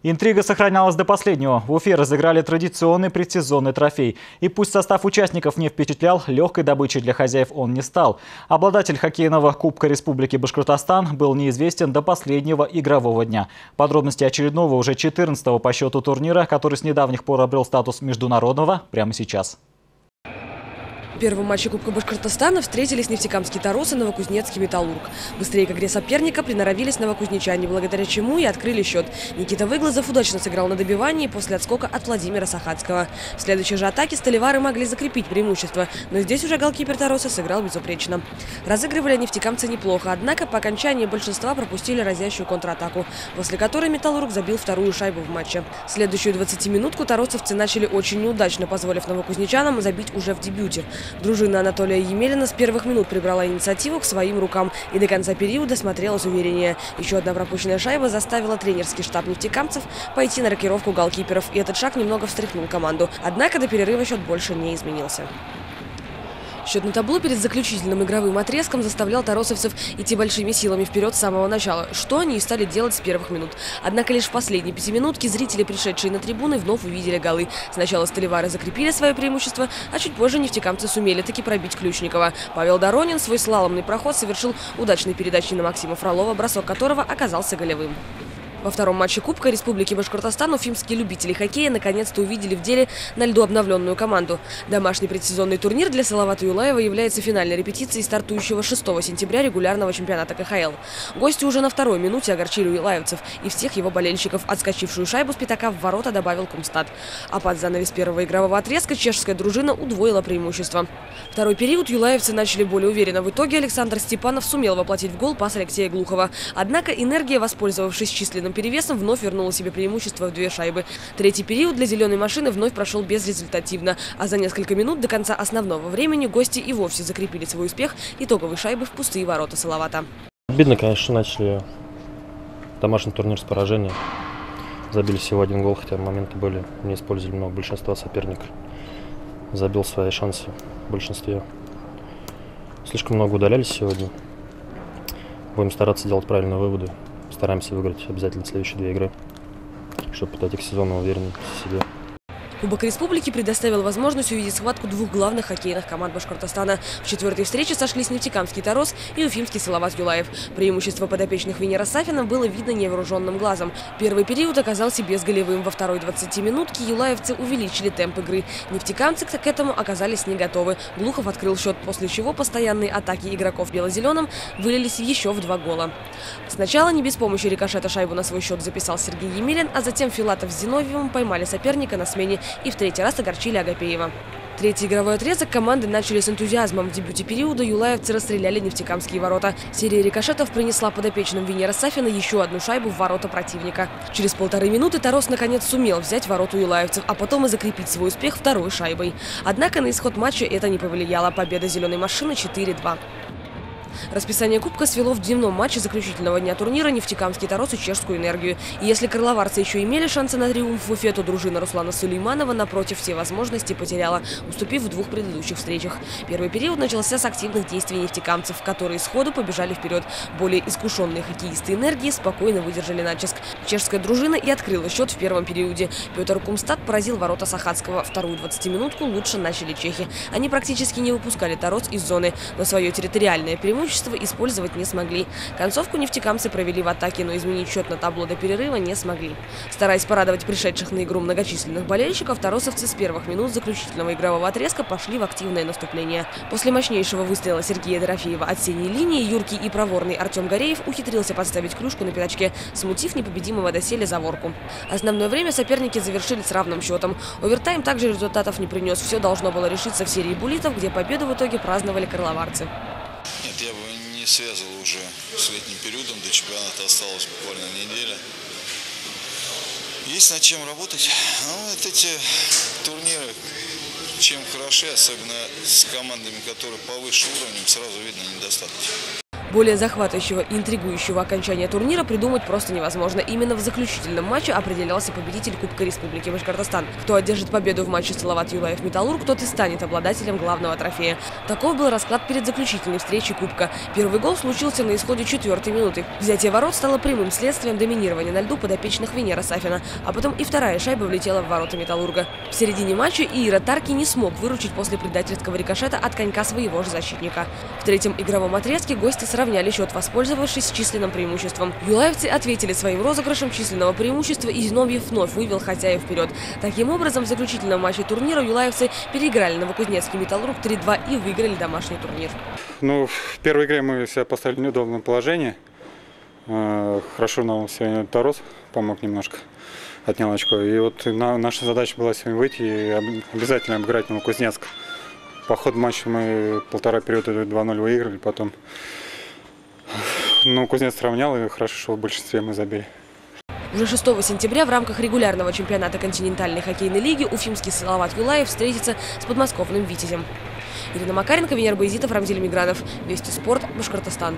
Интрига сохранялась до последнего. В Уфе разыграли традиционный предсезонный трофей. И пусть состав участников не впечатлял, легкой добычей для хозяев он не стал. Обладатель хоккейного Кубка Республики Башкортостан был неизвестен до последнего игрового дня. Подробности очередного, уже 14-го по счету турнира, который с недавних пор обрел статус международного, прямо сейчас. В первом матче Кубка Башкортостана встретились нефтекамский «Торос» и новокузнецкий «Металлург». Быстрее к игре соперника приноровились новокузнечане, благодаря чему и открыли счет. Никита Выглазов удачно сыграл на добивании после отскока от Владимира Сахацкого. В следующей же атаке столевары могли закрепить преимущество, но здесь уже голкипер «Тороса» сыграл безупречно. Разыгрывали нефтекамцы неплохо, однако по окончании большинства пропустили разящую контратаку, после которой «Металлург» забил вторую шайбу в матче. Следующую 20-минутку торосовцы начали очень неудачно, позволив новокузнечанам забить уже в дебюте. Дружина Анатолия Емелина с первых минут прибрала инициативу к своим рукам и до конца периода смотрелась увереннее. Еще одна пропущенная шайба заставила тренерский штаб нефтекамцев пойти на рокировку голкиперов, и этот шаг немного встряхнул команду. Однако до перерыва счет больше не изменился. Счет на табло перед заключительным игровым отрезком заставлял торосовцев идти большими силами вперед с самого начала, что они и стали делать с первых минут. Однако лишь в последней пятиминутке зрители, пришедшие на трибуны, вновь увидели голы. Сначала столевары закрепили свое преимущество, а чуть позже нефтекамцы сумели таки пробить Ключникова. Павел Доронин свой слаломный проход совершил удачной передачей на Максима Фролова, бросок которого оказался голевым. Во втором матче Кубка Республики Башкортостан уфимские любители хоккея наконец-то увидели в деле на льду обновленную команду. Домашний предсезонный турнир для Салавата Юлаева является финальной репетицией стартующего 6 сентября регулярного чемпионата КХЛ. Гости уже на второй минуте огорчили юлаевцев и всех его болельщиков. Отскочившую шайбу с пятака в ворота добавил Кумстад. А под занавес первого игрового отрезка чешская дружина удвоила преимущество. Второй период юлаевцы начали более уверенно. В итоге Александр Степанов сумел воплотить в гол пас Алексея Глухова. Однако энергия, воспользовавшись численным перевесом, вновь вернула себе преимущество в 2 шайбы. Третий период для зеленой машины вновь прошел безрезультативно, а за несколько минут до конца основного времени гости и вовсе закрепили свой успех итоговой шайбы в пустые ворота Салавата. Обидно, конечно, что начали домашний турнир с поражения. Забили всего 1 гол, хотя моменты были, не использовали много большинства соперника. Забил свои шансы в большинстве. Слишком много удалялись сегодня. Будем стараться делать правильные выводы. Стараемся выиграть обязательно следующие 2 игры, чтобы подойти к сезону уверенно в себе. Кубок Республики предоставил возможность увидеть схватку 2 главных хоккейных команд Башкортостана. В 4-й встрече сошлись нефтекамский «Торос» и уфимский Салават Юлаев. Преимущество подопечных Венера Сафина было видно невооруженным глазом. Первый период оказался безголевым. Во второй 20-минутке юлаевцы увеличили темп игры. Нефтекамцы к этому оказались не готовы. Глухов открыл счет, после чего постоянные атаки игроков бело-зеленым вылились еще в 2 гола. Сначала не без помощи рикошета шайбу на свой счет записал Сергей Емелин, а затем Филатов с Зиновьевым поймали соперника на смене и в 3-й раз огорчили Агапеева. Третий игровой отрезок команды начали с энтузиазмом. В дебюте периода юлаевцы расстреляли нефтекамские ворота. Серия рикошетов принесла подопечным Венера Сафина еще 1 шайбу в ворота противника. Через 1,5 минуты «Торос» наконец сумел взять ворота юлаевцев, а потом и закрепить свой успех 2-й шайбой. Однако на исход матча это не повлияло. Победа зеленой машины 4-2. Расписание Кубка свело в дневном матче заключительного дня турнира нефтекамский «Торос» и чешскую «Энергию». И если карловарцы еще имели шансы на триумф в Уфе, то дружина Руслана Сулейманова напротив все возможности потеряла, уступив в 2 предыдущих встречах. Первый период начался с активных действий нефтекамцев, которые сходу побежали вперед. Более искушенные хоккеисты «Энергии» спокойно выдержали натиск. Чешская дружина и открыла счет в первом периоде. Петр Кумстад поразил ворота Сахацкого. Вторую 20-минутку лучше начали чехи. Они практически не выпускали «Торос» из зоны, но свое территориальное преимущество использовать не смогли. Концовку нефтекамцы провели в атаке, но изменить счет на табло до перерыва не смогли. Стараясь порадовать пришедших на игру многочисленных болельщиков, торосовцы с первых минут заключительного игрового отрезка пошли в активное наступление. После мощнейшего выстрела Сергея Дорофеева от синей линии юркий и проворный Артем Гореев ухитрился подставить клюшку на пятачке, смутив непобедимого доселе Заворку. Основное время соперники завершили с равным счетом. Овертайм также результатов не принес. Все должно было решиться в серии буллитов, где победу в итоге праздновали карловарцы. Нет, я бы не связывал уже с летним периодом, до чемпионата осталась буквально неделя. Есть над чем работать. Но вот эти турниры, чем хороши, особенно с командами, которые повыше уровнем, сразу видно недостатки. Более захватывающего и интригующего окончания турнира придумать просто невозможно. Именно в заключительном матче определялся победитель Кубка Республики Башкортостан. Кто одержит победу в матче Салават Юлаев-Металлург, тот и станет обладателем главного трофея. Таков был расклад перед заключительной встречей Кубка. Первый гол случился на исходе 4-й минуты. Взятие ворот стало прямым следствием доминирования на льду подопечных Венера Сафина. А потом и вторая шайба влетела в ворота Металлурга. В середине матча Иира Тарки не смог выручить после предательского рикошета от конька своего же защитника. В третьем игровом отрезке гости сравняли счет, воспользовавшись численным преимуществом. Юлаевцы ответили своим розыгрышем численного преимущества, и Зиновьев вновь вывел хозяев вперед. Таким образом, в заключительном матче турнира юлаевцы переиграли Новокузнецкий Металлург 3-2 и выиграли домашний турнир. Ну, в первой игре мы себя поставили в неудобное положение. Хорошо нам сегодня Тарос помог немножко, отнял очко. И вот наша задача была сегодня выйти и обязательно обыграть Новокузнецк. По ходу матча мы полтора периода 2-0 выиграли, потом Кузнецк сравнял, и хорошо, что в большинстве мы забили. Уже 6 сентября в рамках регулярного чемпионата континентальной хоккейной лиги уфимский Салават Юлаев встретится с подмосковным Витязем. Ирина Макаренко, Венера Баязитов, Рамзиль Мигранов. Вести спорт, Башкортостан.